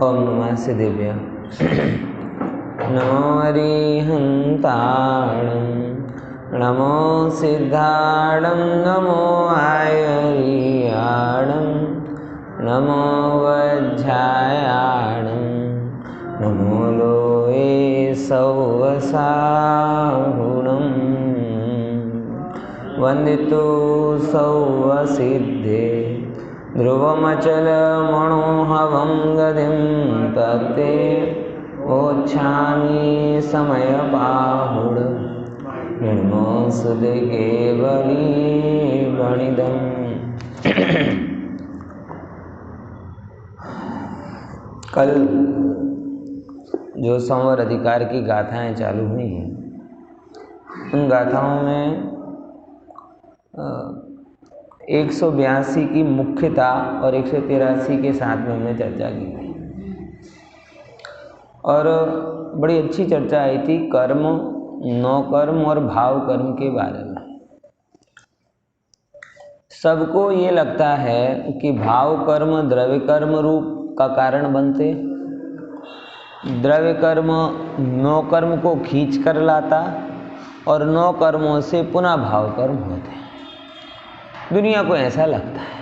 ओम नमः सिद्धेभ्यः। नमो अरिहन्ताणं नमो सिद्धाणं नमो आयर्याणं नमो वज्रायाणं नमो लोये सौवसाहुणं वन्दितो सौवसिद्धे ध्रुवमचलमणोहवं गतिं तत्ते ओच्छामि समयपाहुड निर्मोसुदे केवलीवणिदम्। कल जो संवर अधिकार की गाथाएं चालू हुई हैं, उन गाथाओं में 182 की मुख्यता और 183 के साथ में हमने चर्चा की थी और बड़ी अच्छी चर्चा आई थी कर्म, नौकर्म और भाव कर्म के बारे में। सबको ये लगता है कि भाव कर्म द्रव्य कर्म रूप का कारण बनते, द्रव्य कर्म नौकर्म को खींच कर लाता और नौकर्मों से पुनः भाव कर्म होते। दुनिया को ऐसा लगता है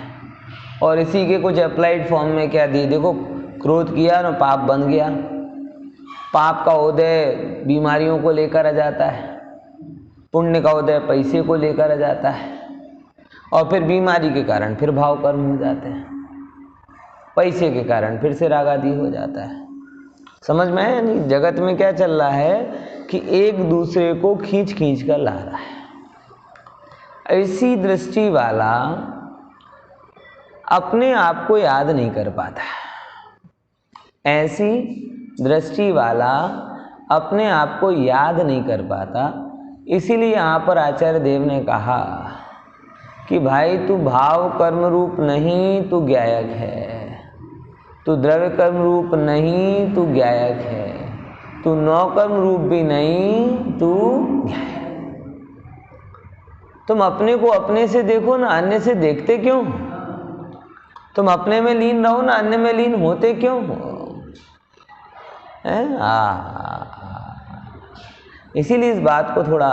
और इसी के कुछ अप्लाइड फॉर्म में क्या दी, देखो क्रोध किया ना पाप बन गया, पाप का उदय बीमारियों को लेकर आ जाता है, पुण्य का उदय पैसे को लेकर आ जाता है और फिर बीमारी के कारण फिर भाव कर्म हो जाते हैं, पैसे के कारण फिर से राग आदि हो जाता है। समझ में है? नहीं, जगत में क्या चल रहा है कि एक दूसरे को खींच खींच कर ला रहा है। ऐसी दृष्टि वाला अपने आप को याद नहीं कर पाता, ऐसी दृष्टि वाला अपने आप को याद नहीं कर पाता। इसीलिए यहाँ पर आचार्य देव ने कहा कि भाई तू भाव कर्म रूप नहीं, तू ज्ञायक है, तू द्रव्य कर्म रूप नहीं, तू ज्ञायक है, तू नौकर्म रूप भी नहीं, तू ज्ञायक। तुम अपने को अपने से देखो ना, अन्य से देखते क्यों? तुम अपने में लीन रहो ना, अन्य में लीन होते क्यों हो? इसीलिए इस बात को थोड़ा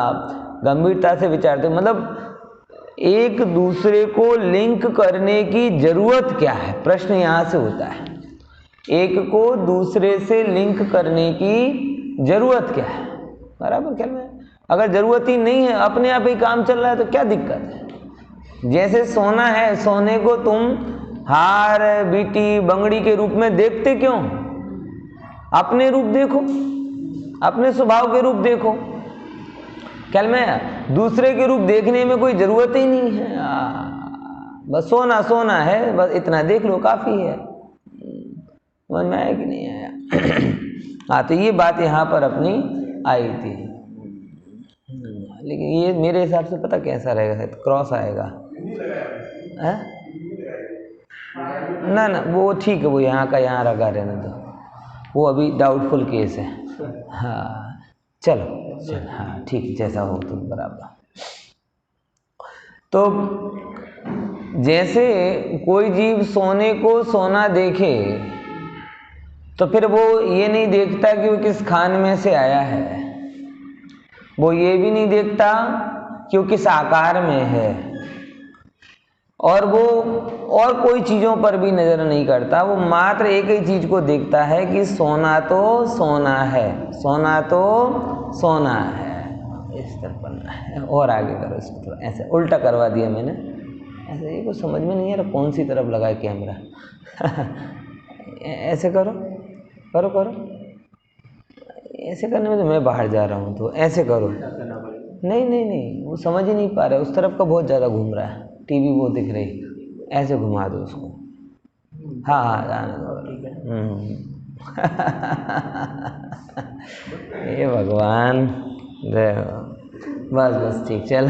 गंभीरता से विचारते, मतलब एक दूसरे को लिंक करने की जरूरत क्या है, प्रश्न यहाँ से होता है। एक को दूसरे से लिंक करने की जरूरत क्या है? बराबर ख्याल में? अगर जरूरत ही नहीं है, अपने आप ही काम चल रहा है, तो क्या दिक्कत है? जैसे सोना है, सोने को तुम हार, बीटी, बंगड़ी के रूप में देखते क्यों? अपने रूप देखो, अपने स्वभाव के रूप देखो। ख्याल में? दूसरे के रूप देखने में कोई जरूरत ही नहीं है। बस सोना सोना है, बस इतना देख लो काफी है। समझ में आया कि नहीं आया? हाँ, तो ये बात यहाँ पर अपनी आई थी, लेकिन ये मेरे हिसाब से पता कैसा रहेगा, क्रॉस आएगा है? ना ना, वो ठीक है, वो यहाँ का यहाँ लगा रहने दो, वो अभी डाउटफुल केस है। हाँ चलो चल, हाँ ठीक है, जैसा हो तुम बराबर। तो जैसे कोई जीव सोने को सोना देखे तो फिर वो ये नहीं देखता कि वो किस खान में से आया है, वो ये भी नहीं देखता कि वो किस आकार में है, और वो और कोई चीज़ों पर भी नज़र नहीं करता। वो मात्र एक ही चीज़ को देखता है कि सोना तो सोना है, सोना तो सोना है। इस तरफ बनना है और आगे करो इसको, थोड़ा ऐसे उल्टा करवा दिया मैंने, ऐसे ये कुछ समझ में नहीं आ रहा कौन सी तरफ लगा है कैमरा। ऐसे करो करो करो, ऐसे करने में तो मैं बाहर जा रहा हूँ, तो ऐसे करो। नहीं नहीं नहीं, वो समझ ही नहीं पा रहा, उस तरफ का बहुत ज़्यादा घूम रहा है, टीवी वो दिख रही, ऐसे घुमा दो उसको। हाँ हाँ जाने दो। ये भगवान, बस बस ठीक, चलो।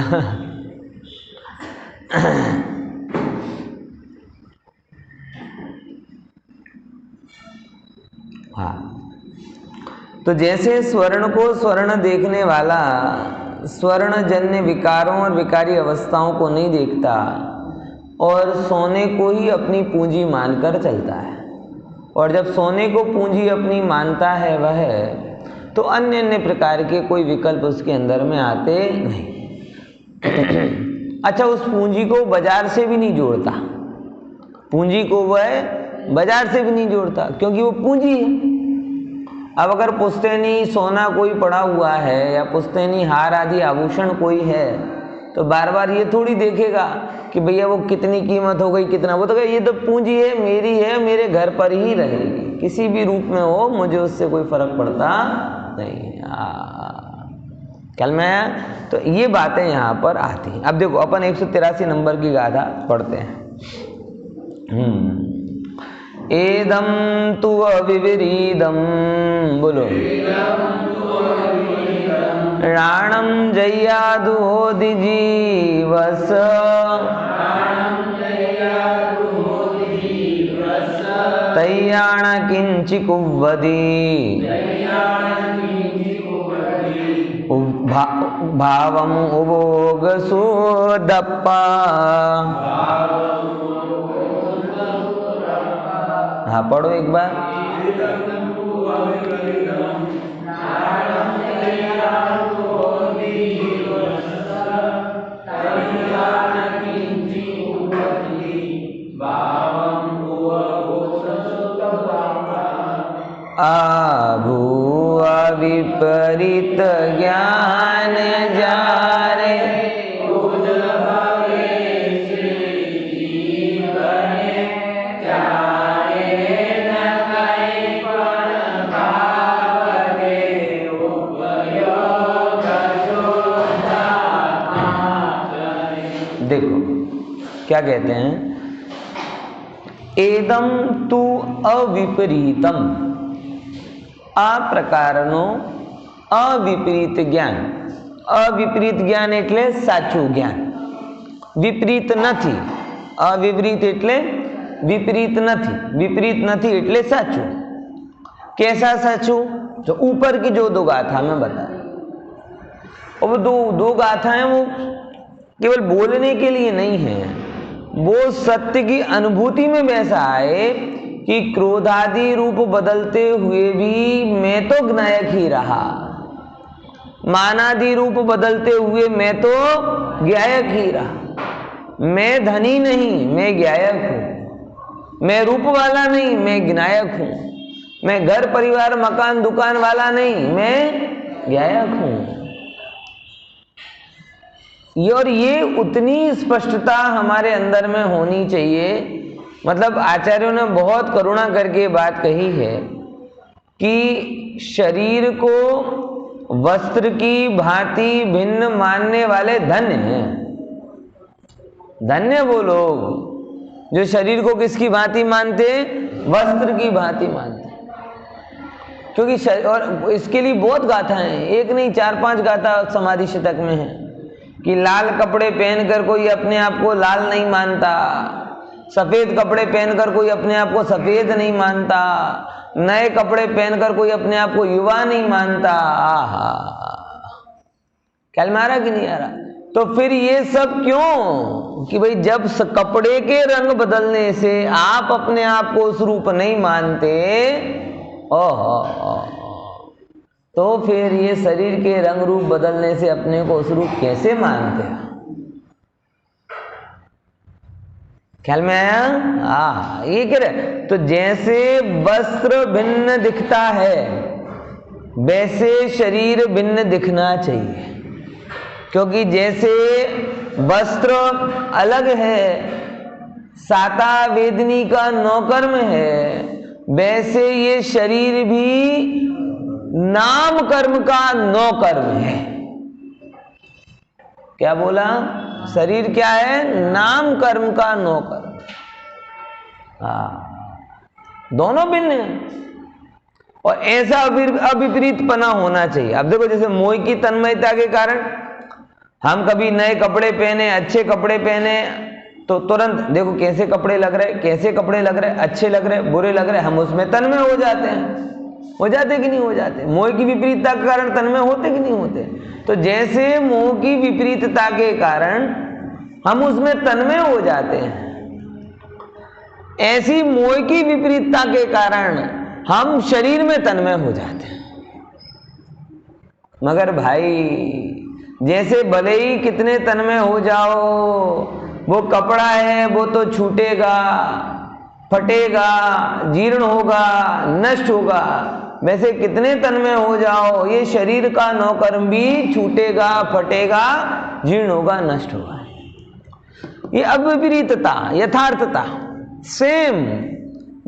हाँ, तो जैसे स्वर्ण को स्वर्ण देखने वाला स्वर्ण जन्य विकारों और विकारी अवस्थाओं को नहीं देखता और सोने को ही अपनी पूंजी मानकर चलता है, और जब सोने को पूंजी अपनी मानता है वह, तो अन्य अन्य प्रकार के कोई विकल्प उसके अंदर में आते नहीं। अच्छा, उस पूंजी को बाजार से भी नहीं जोड़ता, पूंजी को वह बाजार से भी नहीं जोड़ता, क्योंकि वो पूंजी है। अब अगर पुश्तैनी सोना कोई पड़ा हुआ है या पुश्तैनी हार आदि आभूषण कोई है, तो बार बार ये थोड़ी देखेगा कि भैया वो कितनी कीमत हो गई, कितना, वो तो कहे ये तो पूंजी है, मेरी है, मेरे घर पर ही रहेगी, किसी भी रूप में हो मुझे उससे कोई फर्क पड़ता नहीं। कल में तो ये बातें यहाँ पर आती हैं। अब देखो अपन 183 नंबर की गाथा पढ़ते हैं। एदम तु विपरीदम, बोलो, राणम जय्यादुहोदि जीवस, तय्याण किंचि कुव्वदी, भावम उभोग सुदप्पा। हाँ पढ़ो एक बार। आभूव विपरीत ज्ञान जारे, देखो क्या कहते हैं, एदम तु अविपरीतम, अप्रकारनो अविपरीत ज्ञान। अविपरीत ज्ञान એટલે સાચું જ્ઞાન, વિપરીત નથી। અવિપરીત એટલે વિપરીત નથી, વિપરીત નથી એટલે સાચું। कैसा साचू? जो ऊपर की जो दो गाथा में बताया, और वो दो गाथाएं वो केवल बोलने के लिए नहीं है, वो सत्य की अनुभूति में वैसा आए कि क्रोधादि रूप बदलते हुए भी मैं तो ज्ञायक ही रहा, मानादि रूप बदलते हुए मैं तो ज्ञायक ही रहा। मैं धनी नहीं, मैं ज्ञायक हूं। मैं रूप वाला नहीं, मैं ज्ञायक हूं। मैं घर परिवार मकान दुकान वाला नहीं, मैं ज्ञायक हूं। और ये उतनी स्पष्टता हमारे अंदर में होनी चाहिए। मतलब आचार्यों ने बहुत करुणा करके बात कही है कि शरीर को वस्त्र की भांति भिन्न मानने वाले धन्य हैं। धन्य वो लोग जो शरीर को किसकी भांति मानते? वस्त्र की भांति मानते। क्योंकि और इसके लिए बहुत गाथाएं हैं, एक नहीं 4-5 गाथा समाधि शतक में है कि लाल कपड़े पहनकर कोई अपने आप को लाल नहीं मानता, सफेद कपड़े पहनकर कोई अपने आप को सफेद नहीं मानता, नए कपड़े पहनकर कोई अपने आप को युवा नहीं मानता। आहा, ख्याल में आ रहा कि नहीं आ रहा? तो फिर ये सब क्यों कि भाई जब कपड़े के रंग बदलने से आप अपने आप को उस रूप नहीं मानते, तो फिर ये शरीर के रंग रूप बदलने से अपने को उस रूप कैसे मानते हैं? ख्याल में आया? ये कह रहे तो जैसे वस्त्र भिन्न दिखता है वैसे शरीर भिन्न दिखना चाहिए। क्योंकि जैसे वस्त्र अलग है, साता वेदनी का नौकर्म है, वैसे ये शरीर भी नाम कर्म का नौकर्म है। क्या बोला? शरीर क्या है? नाम कर्म का नौकर्म। दोनों भिन्न है और ऐसा अविपरीतपना होना चाहिए। अब देखो जैसे मोह की तन्मयता के कारण हम कभी नए कपड़े पहने, अच्छे कपड़े पहने, तो तुरंत देखो कैसे कपड़े लग रहे, कैसे कपड़े लग रहे, अच्छे लग रहे, बुरे लग रहे, हम उसमें तन्मय हो जाते हैं। हो जाते कि नहीं हो जाते? मोह की विपरीतता के कारण तन्मय होते कि नहीं होते? तो जैसे मोह की विपरीतता के कारण हम उसमें तन्मय हो जाते हैं, ऐसी मोह की विपरीतता के कारण हम शरीर में तन्मय हो जाते हैं। मगर भाई जैसे भले ही कितने तन्मय हो जाओ, वो कपड़ा है वो तो छूटेगा, फटेगा, जीर्ण होगा, नष्ट होगा। वैसे कितने तन्मय हो जाओ, ये शरीर का नौकर्म भी छूटेगा, फटेगा, जीर्ण होगा, नष्ट होगा। ये अविपरीतता, यथार्थता सेम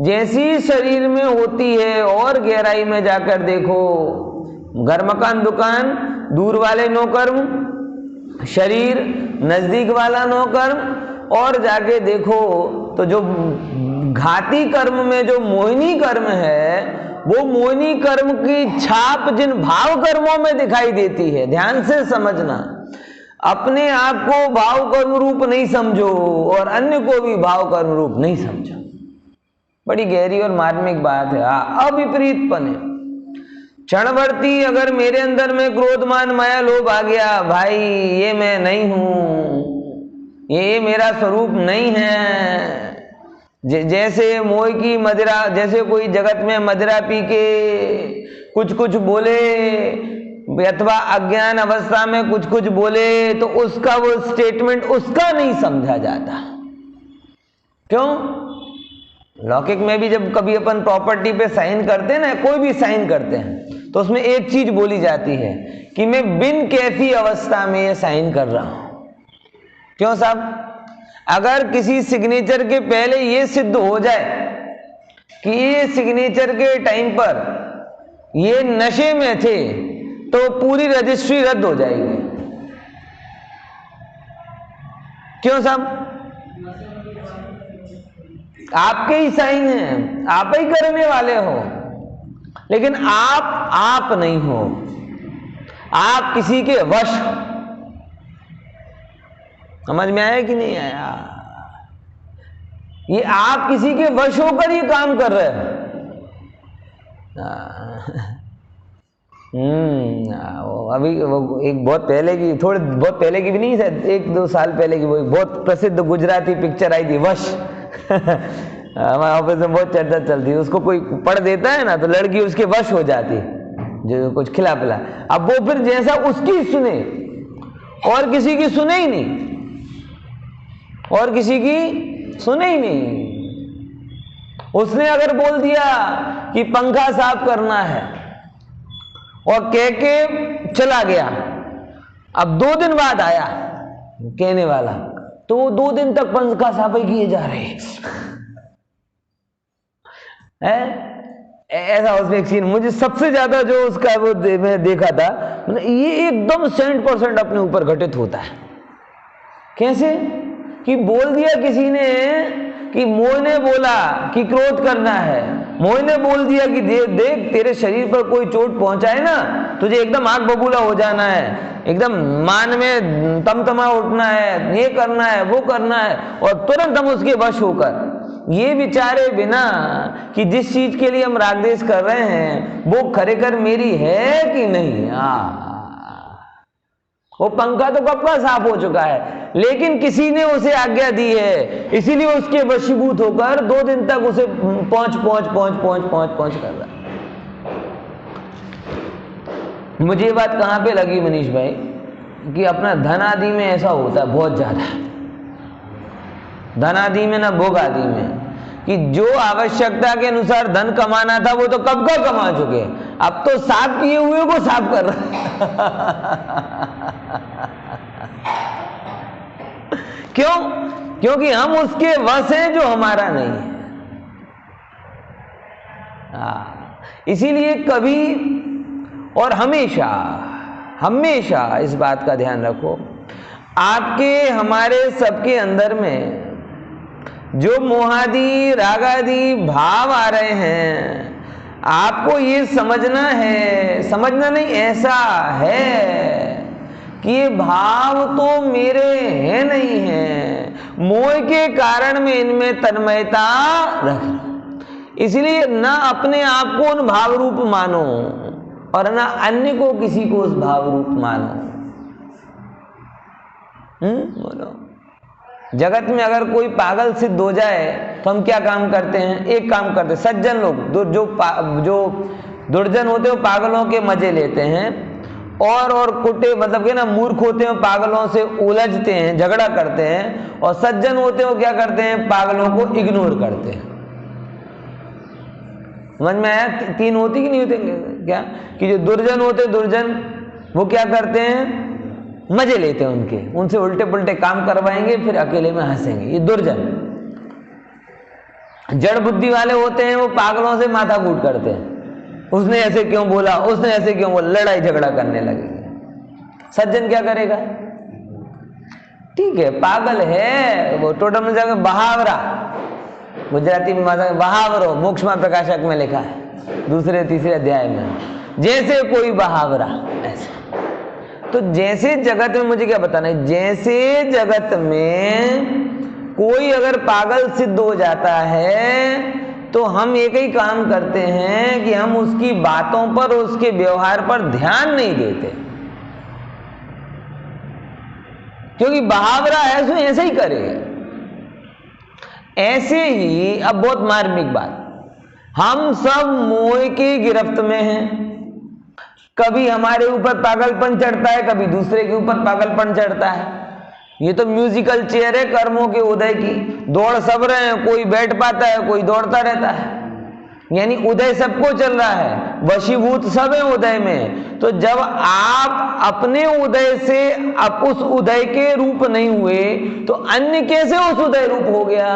जैसी शरीर में होती है और गहराई में जाकर देखो, घर मकान दुकान, दूर वाले नौकर्म, शरीर नजदीक वाला नौकर्म, और जाके देखो तो जो घाती कर्म में जो मोहिनी कर्म है, वो मोहिनी कर्म की छाप जिन भाव कर्मों में दिखाई देती है। ध्यान से समझना, अपने आप को भाव कर्म रूप नहीं समझो और अन्य को भी भाव कर्म रूप नहीं समझो। बड़ी गहरी और मार्मिक बात है। अविपरीतपन है। क्षणवर्ती अगर मेरे अंदर में क्रोध मान माया लोभ आ गया, भाई ये मैं नहीं हूं, ये मेरा स्वरूप नहीं है। जैसे मोह की मदिरा, जैसे कोई जगत में मदिरा पी के कुछ कुछ बोले, अथवा अज्ञान अवस्था में कुछ कुछ बोले, तो उसका वो स्टेटमेंट उसका नहीं समझा जाता। क्यों? लौकिक में भी जब कभी अपन प्रॉपर्टी पे साइन करते हैं ना, कोई भी साइन करते हैं, तो उसमें एक चीज बोली जाती है कि मैं बिन कैफी अवस्था में ये साइन कर रहा हूं। क्यों साहब? अगर किसी सिग्नेचर के पहले ये सिद्ध हो जाए कि ये सिग्नेचर के टाइम पर ये नशे में थे, तो पूरी रजिस्ट्री रद्द हो जाएगी। क्यों साहब? आपके ही साइन हैं, आप ही करने वाले हो, लेकिन आप नहीं हो, आप किसी के वश। समझ में आया कि नहीं आया? ये आप किसी के वश होकर ये काम कर रहे हो। अभी वो एक बहुत पहले की, बहुत पहले की भी नहीं, शायद 1-2 साल पहले की, वो बहुत प्रसिद्ध गुजराती पिक्चर आई थी, वश। हमारे ऑफिस में बहुत चर्चा चलती है। उसको कोई पढ़ देता है ना, तो लड़की उसके वश हो जाती, जो कुछ खिला पिला। अब वो फिर जैसा उसकी सुने, और किसी की सुने ही नहीं, और किसी की सुने ही नहीं। उसने अगर बोल दिया कि पंखा साफ करना है और कह के चला गया, अब 2 दिन बाद आया कहने वाला, तो वो 2 दिन तक पंखा साफ किए जा रहे हैं। ऐसा उसमें एक सीन मुझे सबसे ज्यादा जो उसका वो मैं देखा था, मतलब ये एकदम 100% अपने ऊपर घटित होता है। कैसे? कि बोल दिया किसी ने कि मोह ने बोला कि क्रोध करना है, मोह ने बोल दिया कि देख तेरे शरीर पर कोई चोट पहुंचाए ना, तुझे एकदम आग बबूला हो जाना है, एकदम मान में तमतमा उठना है, ये करना है, वो करना है, और तुरंत हम उसके वश होकर ये विचारे बिना कि जिस चीज के लिए हम रागदेश कर रहे हैं वो खरेखर मेरी है कि नहीं। वो पंखा तो कब का साफ हो चुका है, लेकिन किसी ने उसे आज्ञा दी है, इसीलिए उसके वशीभूत होकर 2 दिन तक उसे पहुंच कर रहा है। मुझे ये बात कहां पे लगी मनीष भाई, कि अपना धन आदि में ऐसा होता है बहुत ज्यादा, धन आदि में ना भोग आदि में, कि जो आवश्यकता के अनुसार धन कमाना था वो तो कब का कमा चुके, अब तो साफ किए हुए को साफ कर रहे क्यों? क्योंकि हम उसके वश हैं जो हमारा नहीं है। इसीलिए कभी और हमेशा हमेशा इस बात का ध्यान रखो, आपके हमारे सबके अंदर में जो मोहादि रागादि भाव आ रहे हैं, आपको ये समझना है, समझना नहीं, ऐसा है कि ये भाव तो मेरे हैं नहीं है, मोह के कारण में इनमें तन्मयता रख। इसलिए ना अपने आप को उन भाव रूप मानो और ना अन्य को किसी को उस भाव रूप मानो। बोलो। जगत में अगर कोई पागल सिद्ध हो जाए तो हम क्या काम करते हैं? एक काम करते हैं, सज्जन लोग जो दुर्जन होते हैं वो पागलों के मजे लेते हैं, और कुटे मतलब के ना मूर्ख होते हैं, पागलों से उलझते हैं, झगड़ा करते हैं, और सज्जन होते हैं वो क्या करते हैं? पागलों को इग्नोर करते हैं। समझ में आया? तीन होती कि नहीं होते क्या? कि जो दुर्जन होते, दुर्जन वो क्या करते हैं? मजे लेते हैं उनके, उनसे उल्टे पुल्टे काम करवाएंगे, फिर अकेले में हंसेंगे, ये दुर्जन। जड़ बुद्धि वाले होते हैं वो पागलों से माथा कूट करते हैं, उसने ऐसे क्यों बोला, उसने ऐसे क्यों बोला, लड़ाई झगड़ा करने लगेंगे। सज्जन क्या करेगा? ठीक है, पागल है वो, टोटल में जाकर बहावरा, गुजराती में बहावरो, मोक्षमा प्रकाशक में लिखा है दूसरे तीसरे अध्याय में, जैसे कोई बहावरा ऐसे। तो जैसे जगत में, मुझे क्या बताना है, जैसे जगत में कोई अगर पागल सिद्ध हो जाता है तो हम एक ही काम करते हैं कि हम उसकी बातों पर, उसके व्यवहार पर ध्यान नहीं देते, क्योंकि बहावरा है सो ऐसे ही करेगा। ऐसे ही अब बहुत मार्मिक बात, हम सब मोह की गिरफ्त में हैं। कभी हमारे ऊपर पागलपन चढ़ता है, कभी दूसरे के ऊपर पागलपन चढ़ता है। ये तो म्यूजिकल चेयर है कर्मों के उदय की, दौड़ सब रहे हैं, कोई बैठ पाता है, कोई दौड़ता रहता है, यानी उदय सबको चल रहा है, वशीभूत सब है उदय में। तो जब आप अपने उदय से आप उस उदय के रूप नहीं हुए तो अन्य कैसे उस उदय रूप हो गया?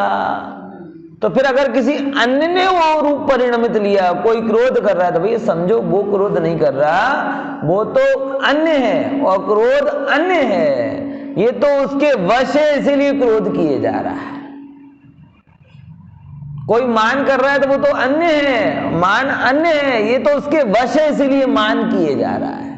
तो फिर अगर किसी अन्य ने वो रूप परिणमित लिया, कोई क्रोध कर रहा है तो भैया समझो वो क्रोध नहीं कर रहा, वो तो अन्य है, और क्रोध अन्य है, ये तो उसके वश है, इसीलिए क्रोध किए जा रहा है। कोई मान कर रहा है तो वो तो अन्य है, मान अन्य है, ये तो उसके वश है, इसीलिए मान किए जा रहा है।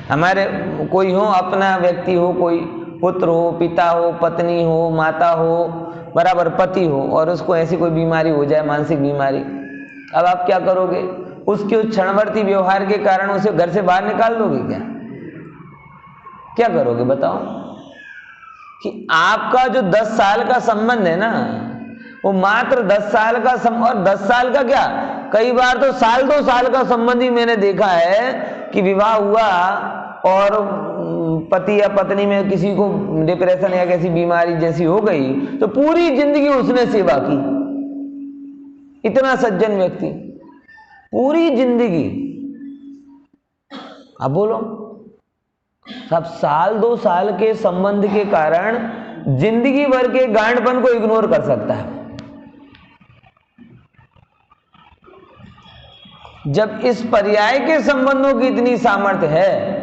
हमारे कोई हो, अपना व्यक्ति हो, कोई पुत्र हो, पिता हो, पत्नी हो, माता हो, बराबर पति हो, और उसको ऐसी कोई बीमारी हो जाए, मानसिक बीमारी, अब आप क्या करोगे? उसके उस क्षणवर्ती व्यवहार के कारण उसे घर से बाहर निकाल दोगे क्या? क्या करोगे बताओ? कि आपका जो 10 साल का संबंध है ना, वो मात्र 10 साल का और 10 साल का क्या, कई बार तो साल 2 साल का संबंध ही मैंने देखा है कि विवाह हुआ और पति या पत्नी में किसी को डिप्रेशन या किसी बीमारी जैसी हो गई तो पूरी जिंदगी उसने सेवा की। इतना सज्जन व्यक्ति, पूरी जिंदगी। अब बोलो, सब साल 2 साल के संबंध के कारण जिंदगी भर के गांडपन को इग्नोर कर सकता है। जब इस पर्याय के संबंधों की इतनी सामर्थ्य है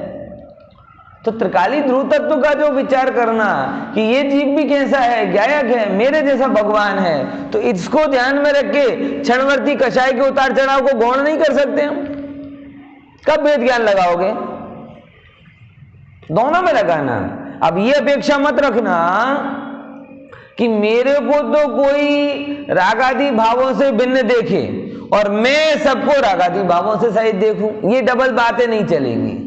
तो त्रिकाली ध्रुव तत्व का जो विचार करना कि ये जीव भी कैसा है, गायक है, मेरे जैसा भगवान है, तो इसको ध्यान में रख के क्षणवर्ती कषाय के उतार चढ़ाव को गौण नहीं कर सकते हम? कब वेद ज्ञान लगाओगे? दोनों में लगाना। अब ये अपेक्षा मत रखना कि मेरे को तो कोई रागादि भावों से भिन्न देखे और मैं सबको रागादि भावों से सहित देखूं, ये डबल बातें नहीं चलेंगी।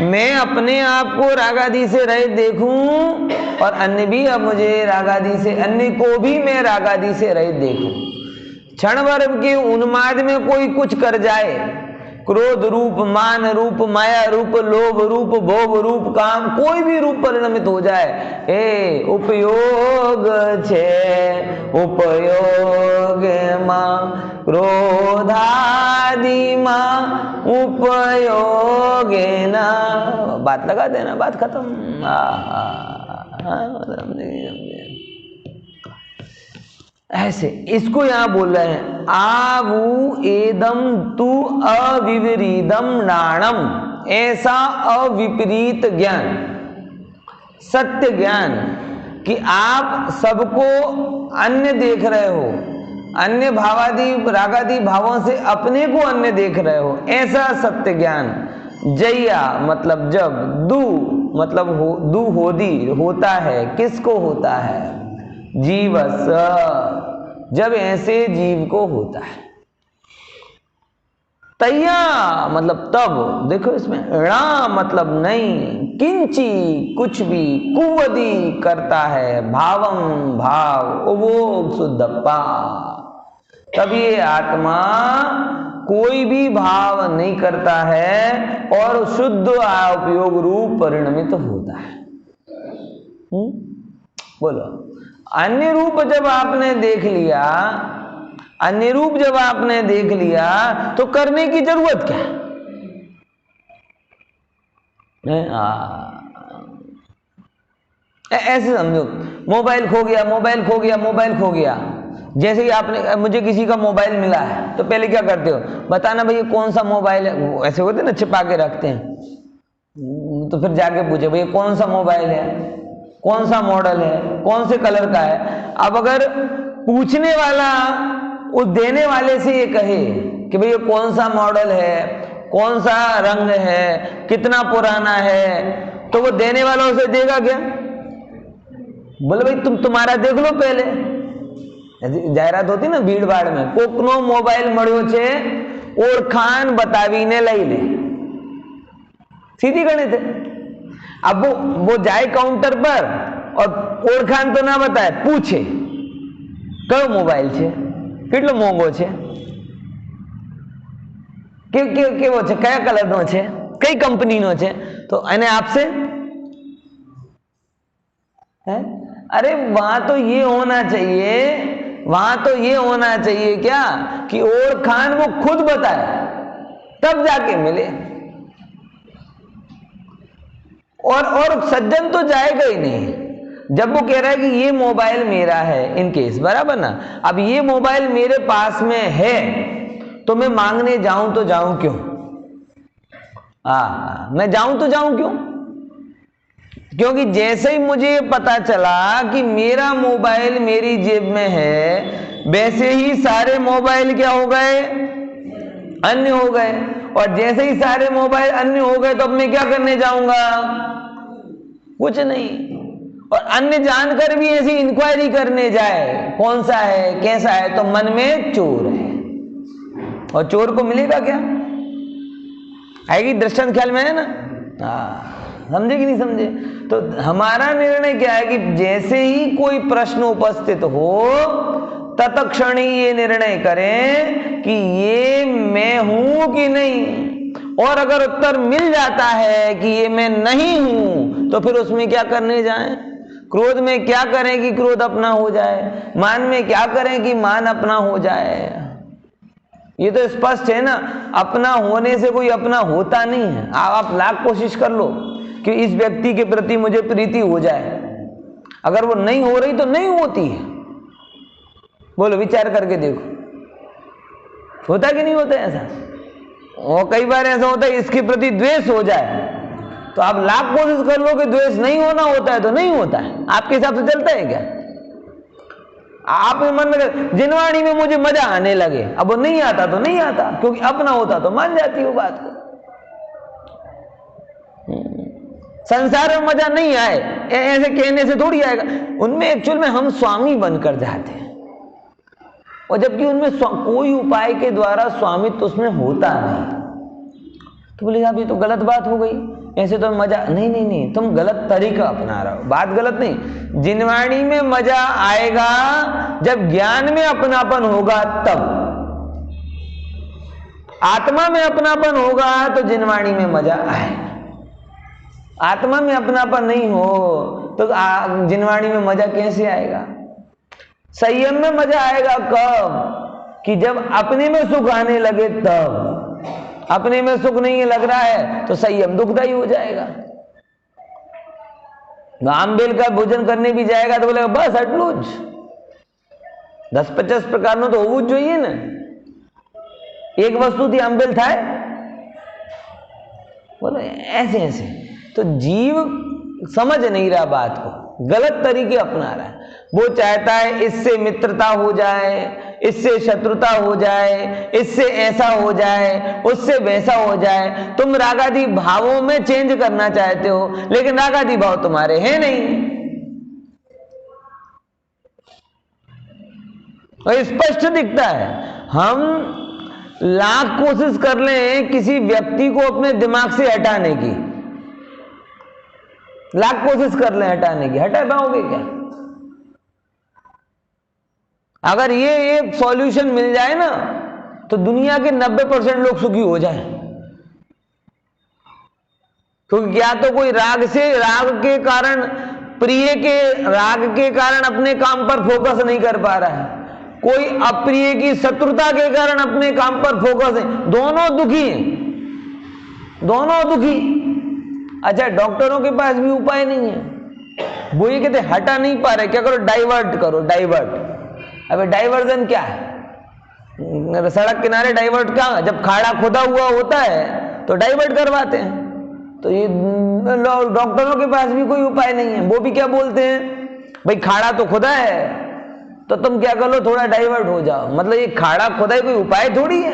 मैं अपने आप को रागादि से रहित देखूं और अन्य भी अब मुझे रागादि से, अन्य को भी मैं रागादि से रहित देखूं। क्षण भर के उन्माद में कोई कुछ कर जाए, क्रोध रूप, मान रूप, माया रूप, लोभ रूप, भोग रूप, काम, कोई भी रूप परिणमित हो जाए, ए उपयोग छे उपयोग मां क्रोधादि मां उपयोग ना, बात लगा देना, बात खत्म। ऐसे इसको यहां बोल रहे हैं, आवु एदम तु अविपरीतम नाणम, ऐसा अविपरीत ज्ञान, सत्य ज्ञान कि आप सबको अन्य देख रहे हो, अन्य भावादि रागादि भावों से अपने को अन्य देख रहे हो, ऐसा सत्य ज्ञान। जैया मतलब जब, दु मतलब हो, दु होदी होता है, किसको होता है? जीवस, जब ऐसे जीव को होता है। तैया मतलब तब, देखो इसमें णा मतलब नहीं, किंची कुछ भी, कुवदी करता है, भावम भाव, उभोग शुद्धप्पा, तब ये आत्मा कोई भी भाव नहीं करता है और शुद्ध उपयोग रूप परिणमित होता है। बोलो, अन्य रूप जब आपने देख लिया, अन्य रूप जब आपने देख लिया तो करने की जरूरत क्या है? ऐसे समझो, मोबाइल खो गया, मोबाइल खो गया, मोबाइल खो गया। जैसे कि आपने, मुझे किसी का मोबाइल मिला है तो पहले क्या करते हो, बताना भैया कौन सा मोबाइल है, ऐसे होते ना, छिपा के रखते हैं। तो फिर जाके पूछे भैया कौन सा मोबाइल है, कौन सा मॉडल है, कौन से कलर का है। अब अगर पूछने वाला उस देने वाले से ये कहे कि भैया कौन सा मॉडल है, कौन सा रंग है, कितना पुराना है, तो वो देने वाला उसे देगा क्या? बोले भाई तुम्हारा देख लो पहले। जाहिरात होती ना भीड़ भाड़ में, कोकनो मोबाइल मड़ियो छे ओरखान बतावीने लई ले, सीधी गणित है। अब वो जाए काउंटर पर और ओरखान तो ना बताए, पूछे कयो मोबाइल छे, કેટલો મોંઘો છે, કેવો છે, કયા કલરનો છે, કઈ કંપનીનો છે, તો એને આપશે? है? अरे वहां तो ये होना चाहिए, वहां तो ये होना चाहिए क्या कि और खान वो खुद बताए तब जाके मिले। और सज्जन तो जाएगा ही नहीं। जब वो कह रहा है कि ये मोबाइल मेरा है, इन केस बराबर ना, अब ये मोबाइल मेरे पास में है तो मैं मांगने जाऊं तो जाऊं क्यों? मैं जाऊं तो जाऊं क्यों? क्योंकि जैसे ही मुझे पता चला कि मेरा मोबाइल मेरी जेब में है, वैसे ही सारे मोबाइल क्या हो गए? अन्य हो गए। और जैसे ही सारे मोबाइल अन्य हो गए तो अब मैं क्या करने जाऊंगा? कुछ नहीं। और अन्य जानकर भी ऐसी इंक्वायरी करने जाए कौन सा है, कैसा है, तो मन में चोर है। और चोर को मिलेगा क्या? आएगी दृष्टांत ख्याल में है ना? समझे कि नहीं समझे? तो हमारा निर्णय क्या है कि जैसे ही कोई प्रश्न उपस्थित हो तत्क्षण ही ये निर्णय करें कि ये मैं हूं कि नहीं। और अगर उत्तर मिल जाता है कि ये मैं नहीं हूं तो फिर उसमें क्या करने जाएं? क्रोध में क्या करें कि क्रोध अपना हो जाए, मान में क्या करें कि मान अपना हो जाए। ये तो स्पष्ट है ना, अपना होने से कोई अपना होता नहीं है। आप लाख कोशिश कर लो कि इस व्यक्ति के प्रति मुझे प्रीति हो जाए, अगर वो नहीं हो रही तो नहीं होती है। बोलो, विचार करके देखो, होता कि नहीं होता ऐसा? और कई बार ऐसा होता है इसके प्रति द्वेष हो जाए, तो आप लाख कोशिश कर लो कि द्वेष नहीं होना होता है तो नहीं होता है। आपके हिसाब से चलता है क्या? आप मन में जिनवाणी में मुझे मजा आने लगे, अब वो नहीं आता तो नहीं आता, क्योंकि अपना होता तो मान जाती हो बात को। संसार में मजा नहीं आए ऐसे कहने से थोड़ी आएगा। उनमें एक्चुअल में हम स्वामी बनकर जाते हैं, और जबकि उनमें कोई उपाय के द्वारा स्वामित्व उसमें होता नहीं। तो बोले साहब ये तो गलत बात हो गई, ऐसे तो मजा नहीं। नहीं नहीं, तुम गलत तरीका अपना रहे हो। बात गलत नहीं, जिनवाणी में मजा आएगा जब ज्ञान में अपनापन होगा तब। आत्मा में अपनापन होगा तो जिनवाणी में मजा आएगा। आत्मा में अपनापन नहीं हो तो जिनवाणी में मजा कैसे आएगा? संयम में मजा आएगा कब? कि जब अपने में सुख आने लगे तब। अपने में सुख नहीं लग रहा है तो संयम दुखदाई हो जाएगा। आंबेल का भोजन करने भी जाएगा तो बोलेगा बस आटलू ज 10-50 प्रकारનું तो होવું જ જોઈએ ને। एक वस्तुથી आंबेल થાય? बोलो ऐसे ऐसे। तो जीव समझ नहीं रहा बात को, गलत तरीके अपना रहा है। वो चाहता है इससे मित्रता हो जाए, इससे शत्रुता हो जाए, इससे ऐसा हो जाए, उससे वैसा हो जाए। तुम रागादि भावों में चेंज करना चाहते हो, लेकिन रागादि भाव तुम्हारे हैं नहीं। और स्पष्ट दिखता है। हम लाख कोशिश कर लें किसी व्यक्ति को अपने दिमाग से हटाने की, लाख कोशिश कर लें हटाने की, हटा पाओगे क्या? अगर ये एक सॉल्यूशन मिल जाए ना तो दुनिया के 90% लोग सुखी हो जाएं। क्योंकि क्या तो कोई राग के कारण, प्रिय के राग के कारण अपने काम पर फोकस नहीं कर पा रहा है, कोई अप्रिय की शत्रुता के कारण अपने काम पर फोकस है, दोनों दुखी हैं, दोनों दुखी। अच्छा, डॉक्टरों के पास भी उपाय नहीं है, वो ये कहते हटा नहीं पा रहे, क्या करो? डाइवर्ट करो, डाइवर्ट। अबे डाइवर्जन क्या है? सड़क किनारे डाइवर्ट कहाँ? जब खाड़ा खुदा हुआ होता है तो डाइवर्ट करवाते हैं। तो ये डॉक्टरों के पास भी कोई उपाय नहीं है, वो भी क्या बोलते हैं, भाई खाड़ा तो खुदा है तो तुम क्या कर लो, थोड़ा डाइवर्ट हो जाओ। मतलब ये खाड़ा खुदाई कोई उपाय थोड़ी है।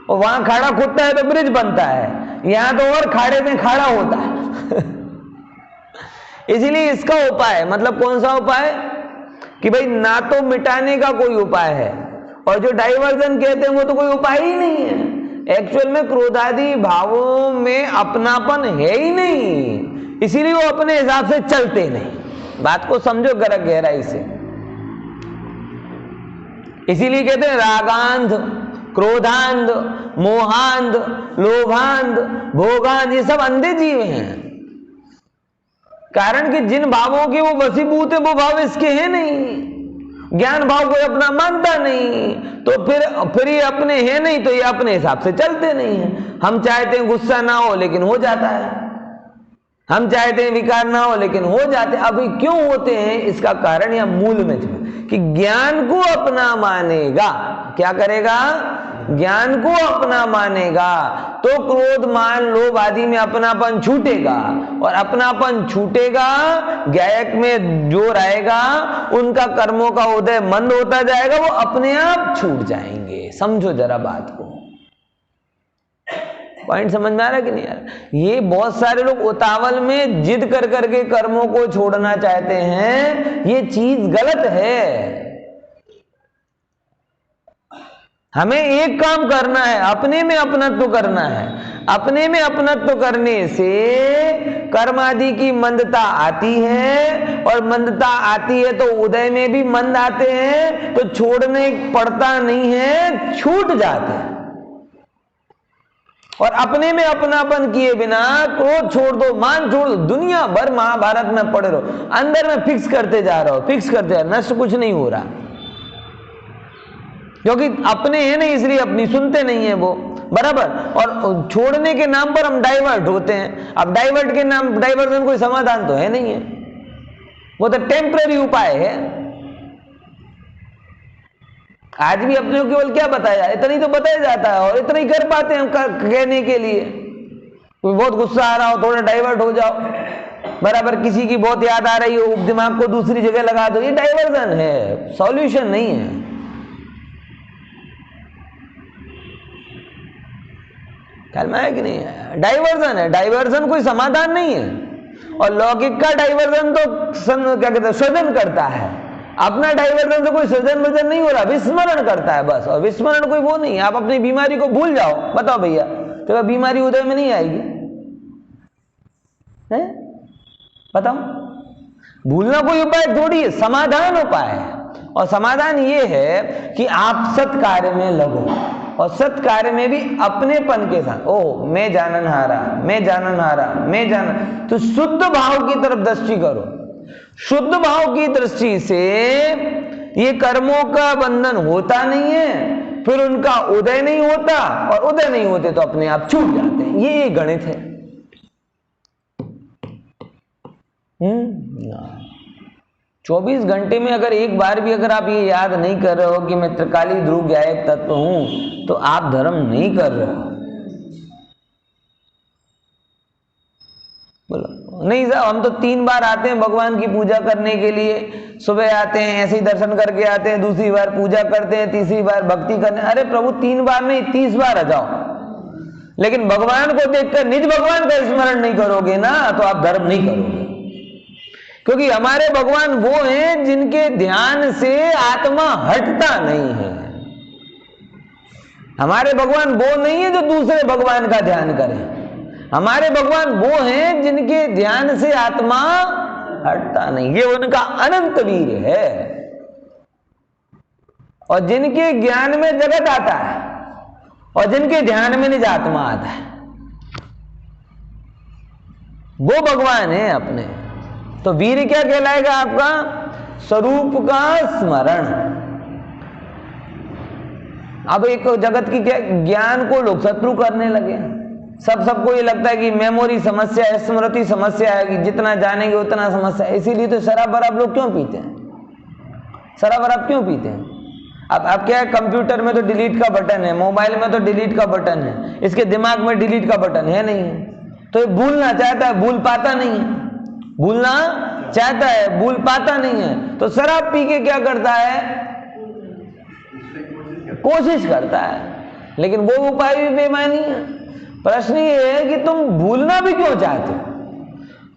और वहां खाड़ा खुदता है तो ब्रिज बनता है, यहां तो और खाड़े में खाड़ा होता है। इसीलिए इसका उपाय, मतलब कौन सा उपाय? कि भाई ना तो मिटाने का कोई उपाय है, और जो डाइवर्जन कहते हैं वो तो कोई उपाय ही नहीं है। एक्चुअल में क्रोधादि भावों में अपनापन है ही नहीं, इसीलिए वो अपने हिसाब से चलते नहीं। बात को समझो गहराई से। इसीलिए कहते हैं रागांध, क्रोधांध, मोहांध, लोभांध, भोगांध, ये सब अंधे जीव हैं। कारण कि जिन भावों के वो वशीभूत है वो भाव इसके हैं नहीं। ज्ञान भाव को अपना मानता नहीं, तो फिर ये अपने हैं नहीं, तो ये अपने हिसाब से चलते नहीं है। हम चाहते हैं गुस्सा ना हो लेकिन हो जाता है, हम चाहते हैं विकार ना हो लेकिन हो जाते हैं। अभी क्यों होते हैं इसका कारण या मूल में कि ज्ञान को अपना मानेगा, क्या करेगा? ज्ञान को अपना मानेगा तो क्रोध मान लोभ आदि में अपनापन छूटेगा, और अपनापन छूटेगा, गायक में जोर आएगा, उनका कर्मों का उदय मंद होता जाएगा, वो अपने आप छूट जाएंगे। समझो जरा बात को, पॉइंट समझ में आ रहा कि नहीं आ रहा? ये बहुत सारे लोग उतावल में जिद कर करके कर्मों को छोड़ना चाहते हैं, ये चीज गलत है। हमें एक काम करना है, अपने में अपनत्व करना है। अपने में अपनत्व करने से कर्म आदि की मंदता आती है, और मंदता आती है तो उदय में भी मंद आते हैं, तो छोड़ने पड़ता नहीं है, छूट जाते हैं। और अपने में अपनापन किए बिना क्रोध छोड़ दो, मान छोड़ दो, दुनिया भर महाभारत में पड़े रहो, अंदर में फिक्स करते जा रहे हो, फिक्स करते जा रहे हो, नष्ट कुछ नहीं हो रहा, क्योंकि अपने हैं नहीं, इसलिए अपनी सुनते नहीं है वो, बराबर। और छोड़ने के नाम पर हम डाइवर्ट होते हैं। अब डाइवर्ट के नाम, डाइवर्जन कोई समाधान तो है नहीं है, वो तो टेम्पररी उपाय है। आज भी अपने को केवल क्या बताया, इतना ही तो बताया जाता है, और इतना ही कर पाते हैं हम कहने के लिए। कोई बहुत गुस्सा आ रहा हो, थोड़ा डाइवर्ट हो जाओ, बराबर। किसी की बहुत याद आ रही हो, दिमाग को दूसरी जगह लगा दो, ये डाइवर्जन है, सॉल्यूशन नहीं है। ख्याल में है कि नहीं है? डाइवर्जन है, डाइवर्जन कोई समाधान नहीं है। और लौकिक का डाइवर्जन तो क्या कहते हैं, सृजन करता है। अपना डाइवर्जन से कोई सृजन वजन नहीं हो रहा, विस्मरण करता है बस। और विस्मरण कोई वो नहीं है, आप अपनी बीमारी को भूल जाओ, बताओ भैया, तो बीमारी उदय में नहीं आएगी है? बताओ, भूलना कोई उपाय थोड़ी है, समाधान उपाय है। और समाधान ये है कि आप सत्कार्य में लगो, और सत्कार्य में भी अपनेपन के साथ। ओह मैं जाननहारा, मैं जाननहारा, मैं जान, तो शुद्ध भाव की तरफ दृष्टि करो। शुद्ध भाव की दृष्टि से ये कर्मों का बंधन होता नहीं है, फिर उनका उदय नहीं होता, और उदय नहीं होते तो अपने आप छूट जाते हैं। ये गणित है। 24 घंटे में अगर एक बार भी अगर आप ये याद नहीं कर रहे हो कि मैं त्रिकाली ध्रुव गायक तत्व हूं, तो आप धर्म नहीं कर रहे हो। बोलो नहीं साहब, हम तो 3 बार आते हैं भगवान की पूजा करने के लिए। सुबह आते हैं, ऐसे ही दर्शन करके आते हैं, दूसरी बार पूजा करते हैं, तीसरी बार भक्ति करने। अरे प्रभु 3 बार नहीं 30 बार आ जाओ, लेकिन भगवान को देखकर निज भगवान का स्मरण नहीं करोगे ना, तो आप धर्म नहीं करोगे। क्योंकि हमारे भगवान वो हैं जिनके ध्यान से आत्मा हटता नहीं है। हमारे भगवान वो नहीं है जो दूसरे भगवान का ध्यान करें। हमारे भगवान वो हैं जिनके ध्यान से आत्मा हटता नहीं, ये उनका अनंत वीर है। और जिनके ज्ञान में जगत आता है और जिनके ध्यान में निज आत्मा आता है, वो भगवान है अपने। तो वीर क्या कहलाएगा? आपका स्वरूप का स्मरण। अब एक जगत की क्या, ज्ञान को लोग शत्रु करने लगे। सबको ये लगता है कि मेमोरी समस्या है, स्मृति समस्या है, कि जितना जानेंगे उतना समस्या है। इसीलिए तो शराब वराब लोग क्यों पीते हैं? शराब वराब क्यों पीते हैं? अब क्या है, कंप्यूटर में तो डिलीट का बटन है, मोबाइल में तो डिलीट का बटन है, इसके दिमाग में डिलीट का बटन है नहीं, तो ये भूलना चाहता है, भूल पाता नहीं है। भूलना चाहता है, भूल पाता नहीं है, तो शराब पी के क्या करता है? कोशिश करता है, लेकिन वो उपाय भी बेमानी है। प्रश्न ये है कि तुम भूलना भी क्यों चाहते हो?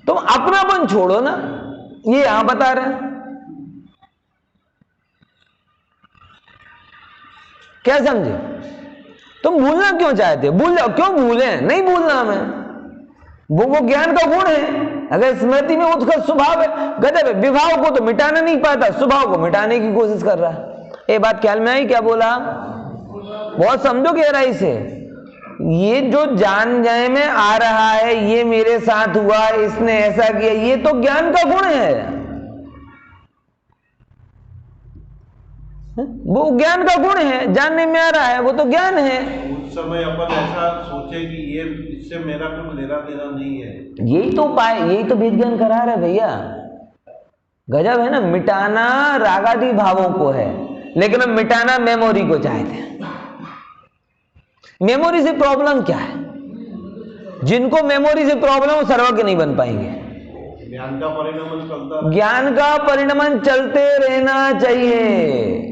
तुम अपनापन छोड़ो ना, ये यहां बता रहे हैं। क्या समझे? तुम भूलना क्यों चाहते हो? भूल जाओ, क्यों भूले? नहीं भूलना हमें, वो ज्ञान का गुण है। अगर स्मृति में उसका स्वभाव है, गजब है, विभाव को तो मिटाना नहीं पाता, स्वभाव को मिटाने की कोशिश कर रहा है। ये बात ख्याल में आई? क्या बोला? बहुत समझो गहराई से। ये जो जान जाए में आ रहा है, ये मेरे साथ हुआ, इसने ऐसा किया, ये तो ज्ञान का गुण है। वो ज्ञान का गुण है, जानने में आ रहा है, वो तो ज्ञान है। उस समय अपन ऐसा सोचे कि ये इससे मेरा कुछ लेना देना नहीं है, यही तो उपाय, यही तो वेद ज्ञान करा रहा है भैया। गजब है ना, मिटाना रागादि भावों को है, लेकिन हम मिटाना मेमोरी को चाहते हैं। मेमोरी से प्रॉब्लम क्या है? जिनको मेमोरी से प्रॉब्लम हो सर्वज्ञ नहीं बन पाएंगे। ज्ञान का परिणमन चलता, ज्ञान का परिणमन चलते रहना चाहिए।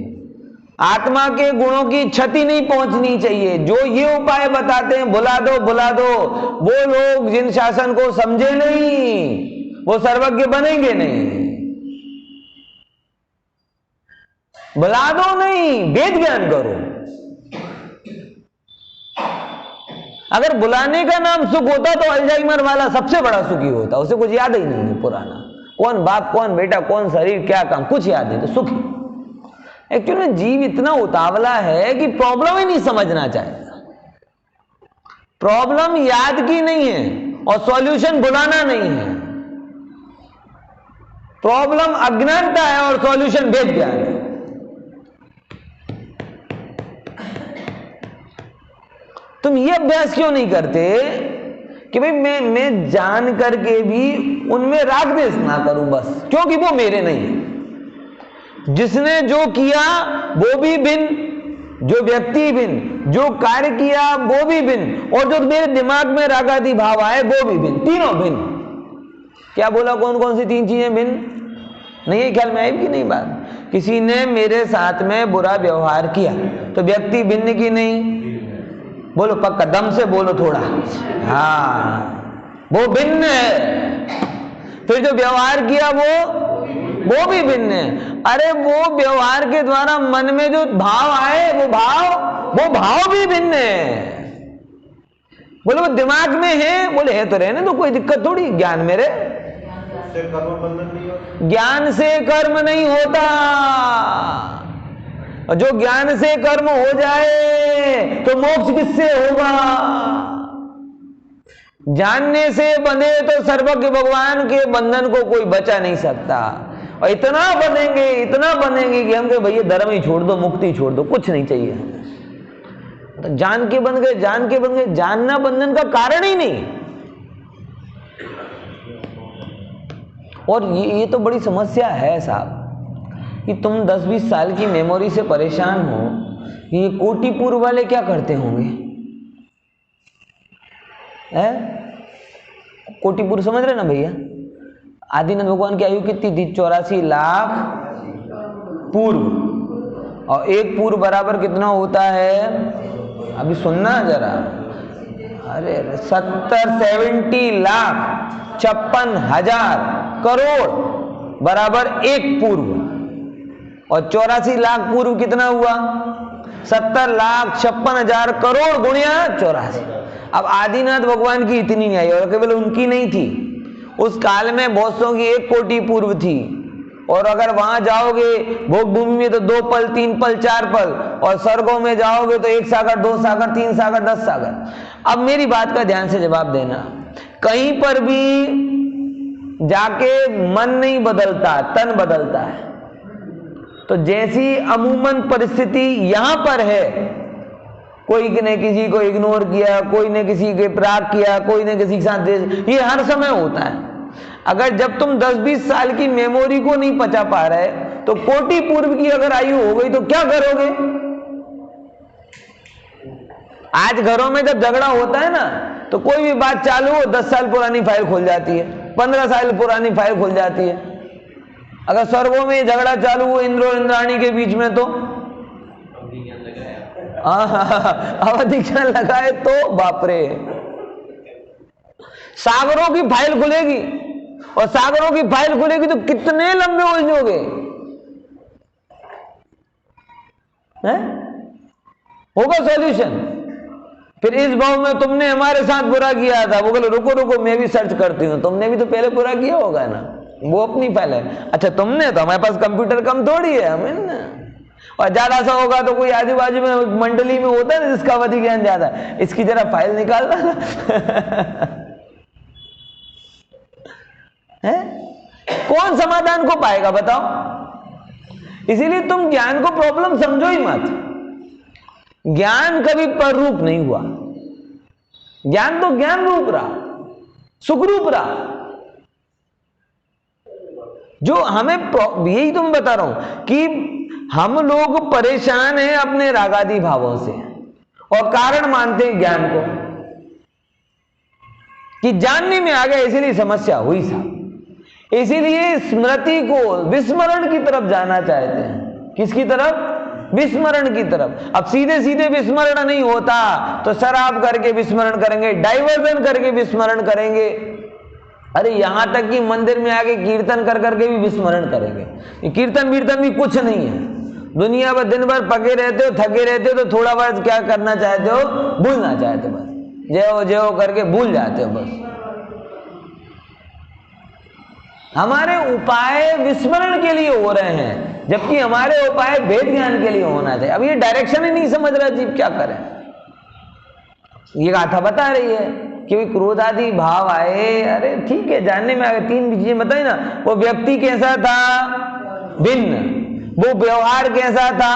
आत्मा के गुणों की क्षति नहीं पहुंचनी चाहिए। जो ये उपाय बताते हैं, भुला दो भुला दो, वो लोग जिन शासन को समझे नहीं, वो सर्वज्ञ बनेंगे नहीं। भुला दो नहीं, वेद ज्ञान करो। अगर बुलाने का नाम सुख होता तो अल्जाइमर वाला सबसे बड़ा सुखी होता, उसे कुछ याद ही नहीं है पुराना, कौन बाप कौन बेटा कौन शरीर क्या काम, कुछ याद नहीं, तो सुखी। एक्चुअली जीव इतना उतावला है कि प्रॉब्लम ही नहीं समझना चाहता। प्रॉब्लम याद की नहीं है और सॉल्यूशन बुलाना नहीं है। प्रॉब्लम अज्ञानता है और सॉल्यूशन वेद ज्ञान है। तुम ये अभ्यास क्यों नहीं करते कि भाई मैं जान करके भी उनमें राग द्वेष ना करूं बस, क्योंकि वो मेरे नहीं है। जिसने जो किया वो भी भिन्न, जो व्यक्ति भिन्न, जो कार्य किया वो भी भिन्न, और जो मेरे दिमाग में रागादि भाव आए वो भी भिन्न, तीनों भिन्न। क्या बोला? कौन कौन सी तीन चीजें भिन्न? नहीं है ख्याल में आई कि नहीं बात? किसी ने मेरे साथ में बुरा व्यवहार किया तो व्यक्ति भिन्न की नहीं? बोलो पक्का, दम से बोलो थोड़ा। हाँ, वो भिन्न है। फिर जो व्यवहार किया वो भी भिन्न है। अरे वो व्यवहार के द्वारा मन में जो भाव आए वो भाव भी भिन्न है। बोले वो दिमाग में है, बोले है तो रहने तो कोई दिक्कत थोड़ी, ज्ञान में रहे। ज्ञान से कर्म नहीं होता, और जो ज्ञान से कर्म हो जाए तो मोक्ष किससे होगा? जानने से बंधे तो सर्वज्ञ भगवान के बंधन को कोई बचा नहीं सकता। और इतना बनेंगे कि हम कहे भैया धर्म ही छोड़ दो, मुक्ति छोड़ दो, कुछ नहीं चाहिए। तो जान के बन गए, जानना बंधन का कारण ही नहीं। और ये तो बड़ी समस्या है साहब, कि तुम 10-20 साल की मेमोरी से परेशान हो। ये कोटिपुर वाले क्या करते होंगे? कोटिपुर समझ रहे ना भैया? आदिनाथ भगवान की आयु कितनी थी? 84 लाख पूर्व, और एक पूर्व बराबर कितना होता है? अभी सुनना जरा। अरे 70 लाख 56,000 करोड़ बराबर एक पूर्व, और 84 लाख पूर्व कितना हुआ? 70,56,000 गुणिया 84। अब आदिनाथ भगवान की इतनी नहीं आई और केवल उनकी नहीं थी, उस काल में बहुत सौ की 1 कोटि पूर्व थी। और अगर वहां जाओगे भोग भूमि में तो 2 पल 3 पल 4 पल, और स्वर्गों में जाओगे तो 1 सागर 2 सागर 3 सागर 10 सागर। अब मेरी बात का ध्यान से जवाब देना, कहीं पर भी जाके मन नहीं बदलता, तन बदलता है। तो जैसी अमूमन परिस्थिति यहां पर है, कोई ने किसी को इग्नोर किया, कोई ने किसी के राग किया, कोई ने किसी के साथ द्वेष, ये हर समय होता है। अगर जब तुम 10-20 साल की मेमोरी को नहीं पचा पा रहे, तो कोटि पूर्व की अगर आयु हो गई तो क्या करोगे? आज घरों में जब झगड़ा होता है ना, तो कोई भी बात चालू हो 10 साल पुरानी फाइल खुल जाती है, 15 साल पुरानी फाइल खुल जाती है। अगर स्वर्गों में झगड़ा चालू हो इंद्र और इंद्राणी के बीच में तो अवधि ज्ञान लगाए तो बाप रे, सागरों की फाइल खुलेगी, और सागरों की फाइल खुलेगी तो कितने लंबे उलझोगे हैं? होगा सॉल्यूशन? फिर इस भाव में तुमने हमारे साथ बुरा किया था, वो बोले रुको रुको मैं भी सर्च करती हूं, तुमने भी तो पहले बुरा किया होगा ना, वो अपनी फाइल है। अच्छा तुमने तो, हमारे पास कंप्यूटर कम थोड़ी है हमें ना। और ज्यादा सा होगा तो कोई आजू बाजू में मंडली में होता है ना जिसका अवधि ज्ञान ज्यादा, इसकी जरा फाइल निकालना है? कौन समाधान को पाएगा बताओ? इसीलिए तुम ज्ञान को प्रॉब्लम समझो ही मत। ज्ञान कभी पर रूप नहीं हुआ, ज्ञान तो ज्ञान रूप रहा, सुखरूप रहा। जो हमें यही तुम बता रहा हूं कि हम लोग परेशान हैं अपने रागादि भावों से, और कारण मानते हैं ज्ञान को कि जानने में आ गया, इसीलिए समस्या हुई साहब। इसीलिए स्मृति को विस्मरण की तरफ जाना चाहते हैं। किसकी तरफ? विस्मरण की तरफ। अब सीधे सीधे विस्मरण नहीं होता, तो शराब करके विस्मरण करेंगे, डाइवर्जन करके विस्मरण करेंगे, अरे यहां तक कि मंदिर में आके कीर्तन कर करके भी विस्मरण करेंगे। ये कीर्तन वीर्तन भी कुछ नहीं है, दुनिया भर दिन भर पके रहते हो, थके रहते हो, तो थोड़ा बहुत क्या करना चाहते हो? भूलना चाहते हो, बस जय हो करके भूल जाते हो बस। हमारे उपाय विस्मरण के लिए हो रहे हैं, जबकि हमारे उपाय भेद ज्ञान के लिए होना चाहिए। अब ये डायरेक्शन ही नहीं समझ रहा जीव, क्या करें? ये गाथा बता रही है कि क्रोध आदि भाव आए, अरे ठीक है जानने में आगे 3 चीजें बताई ना। वो व्यक्ति कैसा था? भिन्न। वो व्यवहार कैसा था?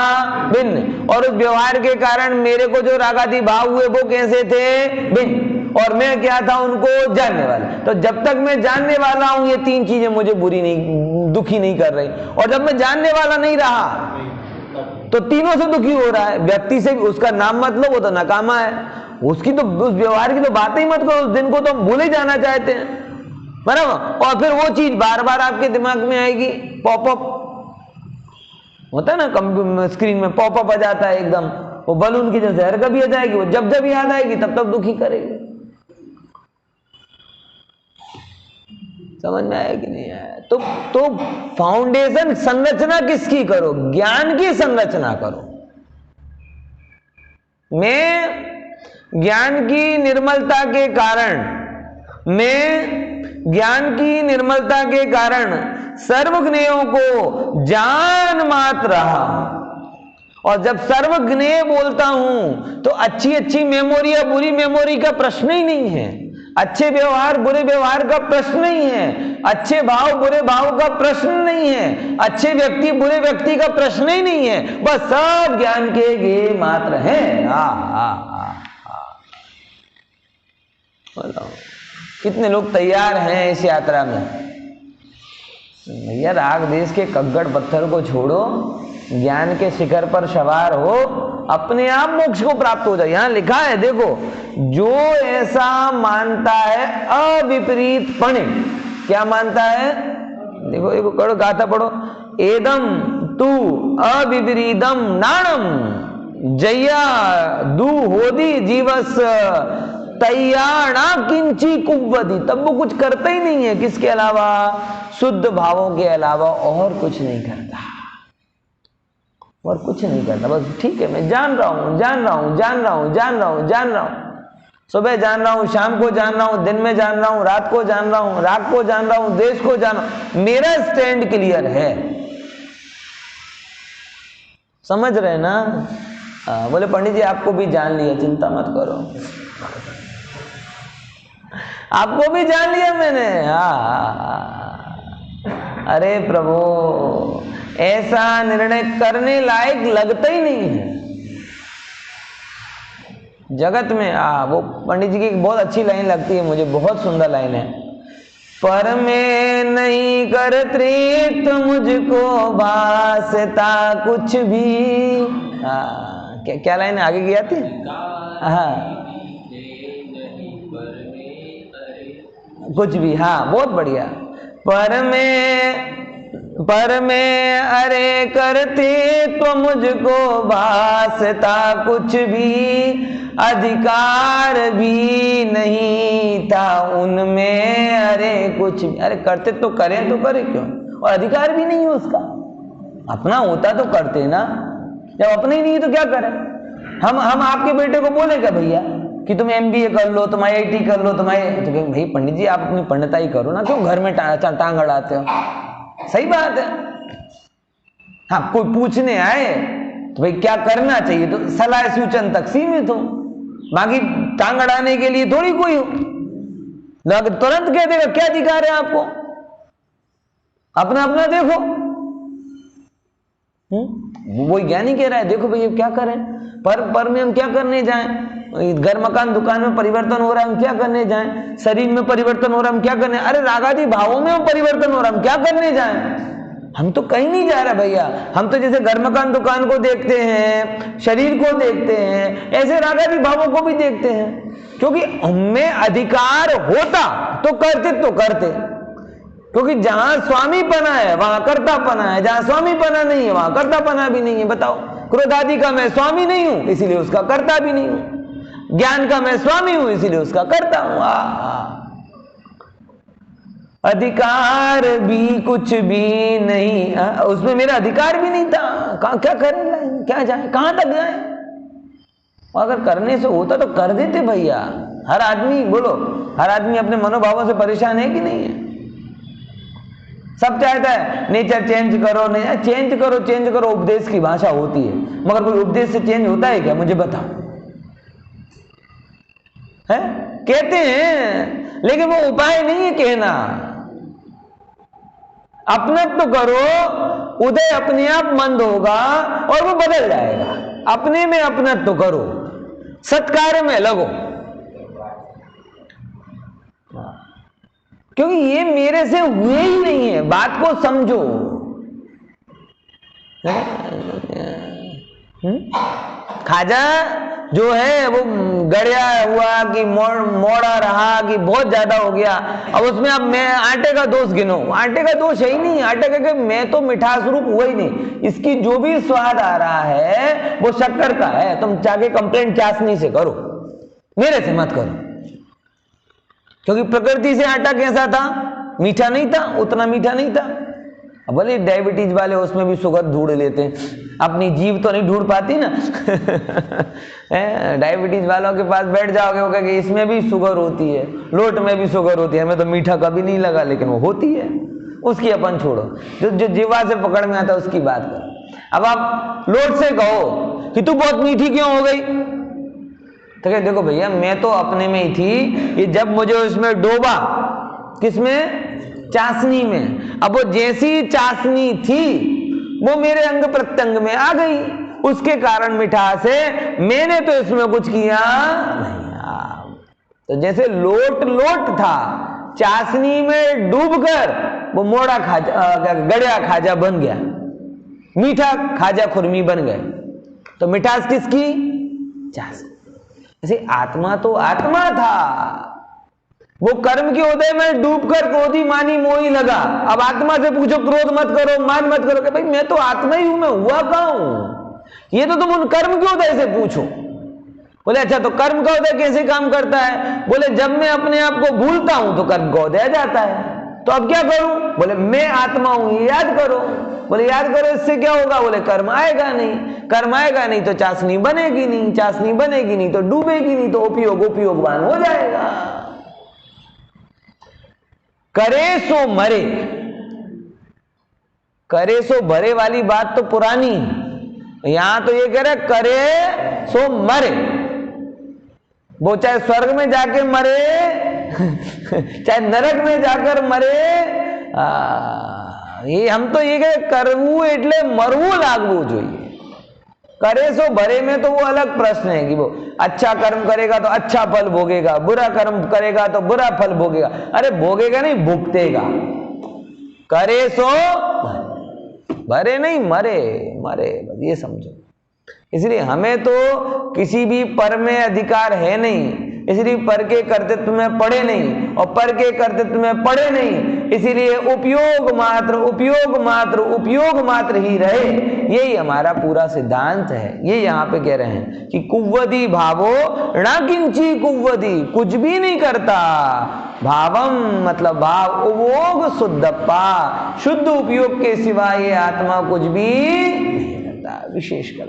भिन्न। और उस व्यवहार के कारण मेरे को जो रागादि भाव हुए वो कैसे थे? भिन्न। और मैं क्या था? उनको जानने वाला। तो जब तक मैं जानने वाला हूं ये 3 चीजें मुझे बुरी नहीं, दुखी नहीं कर रही, और जब मैं जानने वाला नहीं रहा तो तीनों से दुखी हो रहा है। व्यक्ति से उसका नाम मतलब वो तो नकामा है, उसकी तो उस व्यवहार की तो बात ही मत करो, उस दिन को तो हम भूल ही जाना चाहते हैं, बराबर। और फिर वो चीज बार बार आपके दिमाग में आएगी, पॉपअप होता है ना, स्क्रीन में पॉपअप आ जाता है एकदम, वो बलून की जैसे हर कभी आ जाएगी, वो जब जब याद आएगी तब तब दुखी करेगी। समझ में आया कि नहीं आया? तो फाउंडेशन संरचना किसकी करो? ज्ञान की संरचना करो। मैं ज्ञान की निर्मलता के कारण सर्वज्ञेयों को जान मात्र रहा। और जब सर्वज्ञेय बोलता हूं तो अच्छी मेमोरी या बुरी मेमोरी का प्रश्न ही नहीं है, अच्छे व्यवहार बुरे व्यवहार का प्रश्न नहीं है, अच्छे भाव बुरे भाव का प्रश्न नहीं है, अच्छे व्यक्ति बुरे व्यक्ति का प्रश्न ही नहीं है, बस सब ज्ञान के गे मात्र हैं। बोलो कितने लोग तैयार हैं इस यात्रा में? भैया राग देश के कग्गड़ पत्थर को छोड़ो, ज्ञान के शिखर पर सवार हो, अपने आप मोक्ष को प्राप्त हो जाए। यहां लिखा है देखो, जो ऐसा मानता है अविपरीत पणे, क्या मानता है? देखो देखो करो, गाथा पढ़ो। एदम तू अविपरीतम नाणम जया दू होदी जीवस तैयाणा किंची कुव्वदी। तब वो कुछ करता ही नहीं है, किसके अलावा? शुद्ध भावों के अलावा और कुछ नहीं करता। और कुछ नहीं करना, बस ठीक है मैं जान रहा हूँ, जान रहा हूँ, जान रहा हूँ, जान रहा हूँ, जान रहा हूँ, सुबह जान रहा हूँ, शाम को जान रहा हूँ, दिन में जान रहा हूँ, रात को जान रहा हूँ, राग को जान रहा हूँ, देश को जान रहा हूँ, मेरा स्टैंड क्लियर है। समझ रहे ना? बोले पंडित जी आपको भी जान लिया, चिंता मत करो, आपको भी जान लिया मैंने। अरे प्रभु, ऐसा निर्णय करने लायक लगता ही नहीं है जगत में। वो पंडित जी की एक बहुत अच्छी लाइन लगती है मुझे, बहुत सुंदर लाइन है। पर मैं नहीं करती तो मुझको भासता कुछ भी। क्या लाइन आगे की आती है? कुछ भी, हाँ बहुत बढ़िया। पर मैं अरे करती तो मुझको भासता कुछ भी, अधिकार भी नहीं था उनमें अरे कुछ भी। अरे करते तो करें तो करे क्यों, और अधिकार भी नहीं है उसका। अपना होता तो करते ना, जब अपने ही नहीं तो क्या करें। हम आपके बेटे को बोले क्या भैया कि तुम MBA कर लो, तुम IIT कर लो, तो भाई पंडित जी आप अपनी पंडिताई करो ना, क्यों घर में टांग अड़ाते हो? सही बात है। हाँ कोई पूछने आए तो भाई क्या करना चाहिए तो सलाह सूचन तक सीमित हो, बाकी टांग अड़ाने के लिए थोड़ी कोई हो। तुरंत कह देगा क्या अधिकार है आपको, अपना अपना देखो। वो ज्ञानी कह रहा है देखो भैया क्या करें, पर में हम क्या करने जाएं, घर मकान दुकान में परिवर्तन हो रहा है हम क्या करने जाएं, शरीर में परिवर्तन हो रहा है हम क्या करने, अरे रागादि भावों में परिवर्तन हो रहा है हम क्या करने जाएं। हम तो कहीं नहीं जा रहा भैया, हम तो जैसे घर मकान दुकान को देखते हैं, शरीर को देखते हैं, ऐसे रागादि भावों को भी देखते हैं। क्योंकि हमें अधिकार होता तो करते, क्योंकि जहां स्वामी पना है वहां कर्ता पना है, जहां स्वामी पना नहीं है वहां कर्ता पना भी नहीं है। बताओ, क्रोधादि का मैं स्वामी नहीं हूं इसीलिए उसका कर्ता भी नहीं हूं, ज्ञान का मैं स्वामी हूं इसीलिए उसका कर्ता हूं। अधिकार भी कुछ भी नहीं, उसमें मेरा अधिकार भी नहीं था। क्या करें, क्या जाए, कहां तक जाए। अगर करने से होता तो कर देते भैया। हर आदमी, बोलो, हर आदमी अपने मनोभावों से परेशान है कि नहीं है? सब चाहता है नेचर चेंज करो, चेंज करो, उपदेश की भाषा होती है, मगर कोई उपदेश से चेंज होता है क्या? मुझे बताओ। है कहते हैं लेकिन वो उपाय नहीं है कहना। अपना तो करो, उदय अपने आप मंद होगा और वो बदल जाएगा। अपने में अपना तो करो, सत्कार्य में लगो, क्योंकि ये मेरे से हुए ही नहीं है। बात को समझो। खाजा जो है वो गड़िया हुआ कि मोड़ा रहा कि बहुत ज्यादा हो गया, अब उसमें अब मैं आटे का दोष गिनो, आटे का दोष है ही नहीं। आटे का मैं तो मिठास रूप हुआ ही नहीं, इसकी जो भी स्वाद आ रहा है वो शक्कर का है। तुम जाके कंप्लेंट चाशनी से करो, मेरे से मत करो। क्योंकि प्रकृति से आटा कैसा था, मीठा नहीं था, उतना मीठा नहीं था। अब बोले डायबिटीज वाले उसमें भी शुगर ढूंढ लेते हैं, अपनी जीभ तो नहीं ढूंढ पाती ना। डायबिटीज वालों के पास बैठ जाओगे वो कहेंगे इसमें भी शुगर होती है, लोट में भी शुगर होती है, हमें तो मीठा कभी नहीं लगा, लेकिन वो होती है, उसकी अपन छोड़ो। जो जीवा से पकड़ में आता है उसकी बात करो। अब आप लोट से कहो कि तू बहुत मीठी क्यों हो गई, तो कहे देखो भैया मैं तो अपने में ही थी, ये जब मुझे उसमें डोबा, किसमें, चाशनी में, अब वो जैसी चाशनी थी वो मेरे अंग प्रत्यंग में आ गई, उसके कारण मिठास है, मैंने तो इसमें कुछ किया नहीं। तो जैसे लोट था, चाशनी में डूबकर वो मोड़ा खाजा, गड़िया खाजा बन गया, मीठा खाजा खुरमी बन गए, तो मिठास किसकी, चाशनी। जैसे आत्मा तो आत्मा था, वो कर्म के उदय में डूबकर क्रोधी मानी मोही लगा। अब आत्मा से पूछो क्रोध मत करो, मान मत करो, कि भाई मैं तो आत्मा ही हूं, मैं हुआ कहां हूं। ये तो तुम उन कर्म के उदय से पूछो। बोले अच्छा तो कर्म का उदय कैसे काम करता है? बोले जब मैं अपने आप को भूलता हूं तो कर्म का उदय जाता है। तो अब क्या करूं? बोले मैं आत्मा हूं, ये याद करो। बोले याद करो, इससे क्या होगा? बोले कर्म आएगा नहीं, कर्म आएगा नहीं तो चाशनी बनेगी नहीं, चाशनी बनेगी नहीं तो डूबेगी नहीं, तो उपयोग उपयोगवान हो जाएगा। करे सो मरे, करे सो भरे वाली बात तो पुरानी, यहां तो ये कह रहे करे सो मरे। वो चाहे स्वर्ग में जाके मरे चाहे नरक में जाकर मरे, ये हम तो ये कहे करवू एटले मरवू लागवू જોઈએ। करे सो भरे में तो वो अलग प्रश्न है कि वो अच्छा कर्म करेगा तो अच्छा फल भोगेगा, बुरा कर्म करेगा तो बुरा फल भोगेगा। अरे भोगेगा नहीं, भुगतेगा। करे सो भरे नहीं, मरे मरे, बस ये समझो। इसलिए हमें तो किसी भी पर में अधिकार है नहीं, इसलिए पर के कर्तृत्व में पड़े नहीं और पर के कर्तृत्व में पड़े नहीं, इसीलिए उपयोग मात्र उपयोग मात्र उपयोग मात्र ही रहे। यही हमारा पूरा सिद्धांत है। ये यहाँ पे कह रहे हैं कि कुव्वदी भावो ना किंची कुव्वदी, कुछ भी नहीं करता। भावम मतलब भाव, उपयोग शुद्धप्पा, शुद्ध उपयोग के सिवा ये आत्मा कुछ भी नहीं करता, विशेष कर